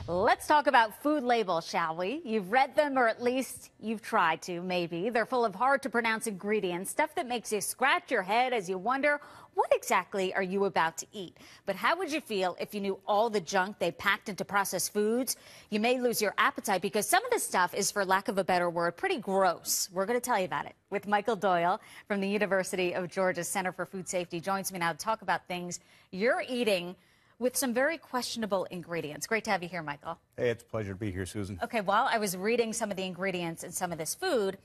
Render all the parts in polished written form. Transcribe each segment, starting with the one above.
Let's talk about food labels, shall we? You've read them, or at least you've tried to, maybe. They're full of hard-to-pronounce ingredients, stuff that makes you scratch your head as you wonder, what exactly are you about to eat? But how would you feel if you knew all the junk they packed into processed foods? You may lose your appetite because some of this stuff is, for lack of a better word, pretty gross. We're going to tell you about it with Michael Doyle from the University of Georgia Center for Food Safety. Joins me now to talk about things you're eating with some very questionable ingredients. Great to have you here, Michael. Hey, it's a pleasure to be here, Susan. Okay, while I was reading some of the ingredients in some of this food,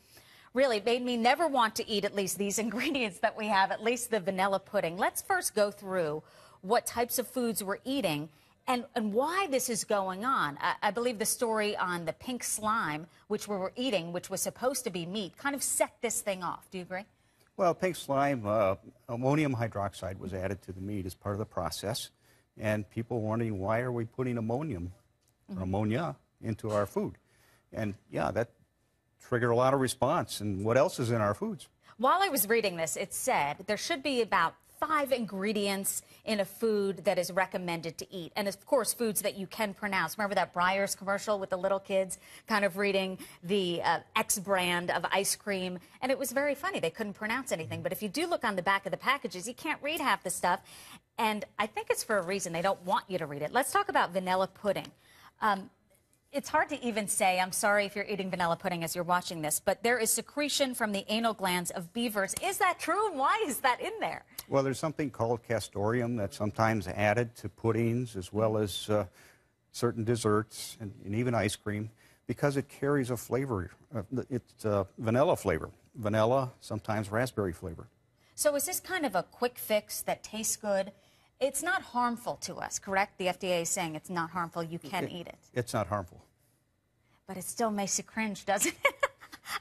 really made me never want to eat at least these ingredients that we have, at least the vanilla pudding. Let's first go through what types of foods we're eating and why this is going on. I believe the story on the pink slime, which we were eating, which was supposed to be meat, kind of set this thing off. Do you agree? Well, pink slime, ammonium hydroxide was added to the meat as part of the process. And people wondering, why are we putting ammonia into our food? And yeah, that triggered a lot of response. And what else is in our foods? While I was reading this, it said there should be about 5 ingredients in a food that is recommended to eat. And of course, foods that you can pronounce. Remember that Breyer's commercial with the little kids kind of reading the X brand of ice cream? And it was very funny. They couldn't pronounce anything. But if you do look on the back of the packages, you can't read half the stuff. And I think it's for a reason. They don't want you to read it. Let's talk about vanilla pudding. It's hard to even say, I'm sorry if you're eating vanilla pudding as you're watching this, but there is secretion from the anal glands of beavers. Is that true, and why is that in there? Well, there's something called castoreum that's sometimes added to puddings as well as certain desserts and even ice cream because it carries a flavor. It's vanilla flavor. Vanilla, sometimes raspberry flavor. So is this kind of a quick fix that tastes good? It's not harmful to us, correct? The FDA is saying it's not harmful. You can eat it. It's not harmful. But it still makes you cringe, doesn't it?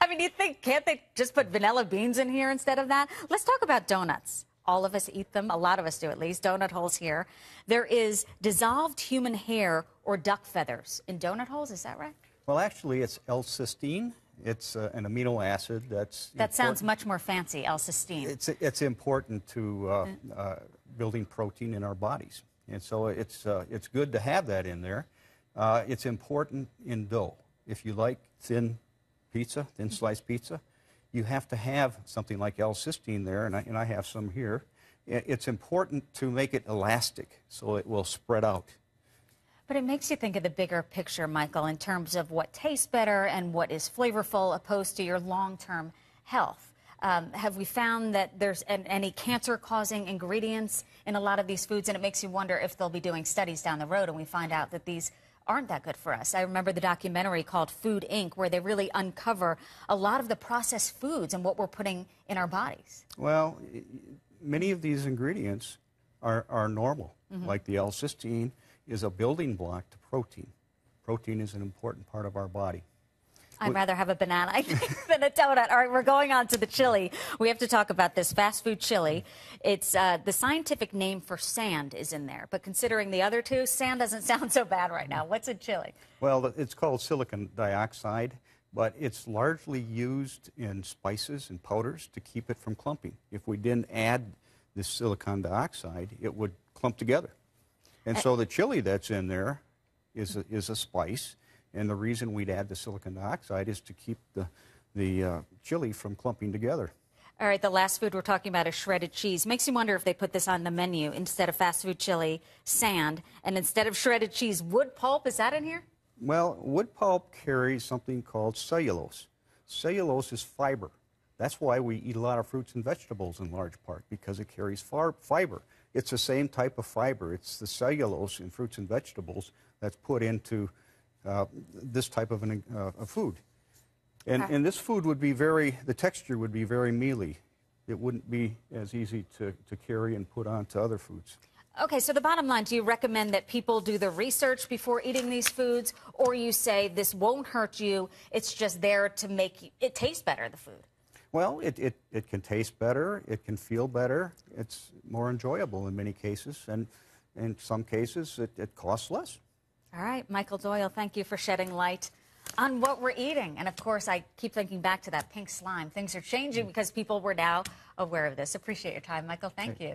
I mean, you think, can't they just put vanilla beans in here instead of that? Let's talk about donuts. All of us eat them. A lot of us do, at least. Donut holes here. There is dissolved human hair or duck feathers in donut holes. Is that right? Well, actually, it's L-cysteine. It's an amino acid that's That sounds much more fancy, L-cysteine. It's important to building protein in our bodies. And so it's good to have that in there. It's important in dough. If you like thin pizza, thin sliced pizza, you have to have something like L-cysteine there, and I have some here. It's important to make it elastic so it will spread out. But it makes you think of the bigger picture, Michael, in terms of what tastes better and what is flavorful opposed to your long-term health. Have we found that there's any cancer-causing ingredients in a lot of these foods? And it makes you wonder if they'll be doing studies down the road and we find out that these aren't that good for us. I remember the documentary called Food, Inc., where they really uncover a lot of the processed foods and what we're putting in our bodies. Well, many of these ingredients are normal, like the L-cysteine is a building block to protein. Protein is an important part of our body. I'd rather have a banana, I think, than a donut. All right, we're going on to the chili. We have to talk about this fast food chili. It's the scientific name for sand is in there, but considering the other two, sand doesn't sound so bad right now. What's in chili? Well, it's called silicon dioxide, but it's largely used in spices and powders to keep it from clumping. If we didn't add this silicon dioxide, it would clump together. And so the chili that's in there is a spice. And the reason we'd add the silicon dioxide is to keep the chili from clumping together. All right, the last food we're talking about is shredded cheese. Makes you wonder if they put this on the menu instead of fast food chili, sand, and instead of shredded cheese, wood pulp. Is that in here? Well, wood pulp carries something called cellulose. Cellulose is fiber. That's why we eat a lot of fruits and vegetables in large part, because it carries fiber. It's the same type of fiber. It's the cellulose in fruits and vegetables that's put into this type of a food. And this food would be the texture would be very mealy. It wouldn't be as easy to carry and put onto other foods. Okay, so the bottom line, do you recommend that people do the research before eating these foods, or you say this won't hurt you, it's just there to make it taste better, the food? Well, it can taste better, it can feel better, it's more enjoyable in many cases, and in some cases it costs less. All right, Michael Doyle, thank you for shedding light on what we're eating. And of course, I keep thinking back to that pink slime. Things are changing because people were now aware of this. Appreciate your time, Michael. Thank you.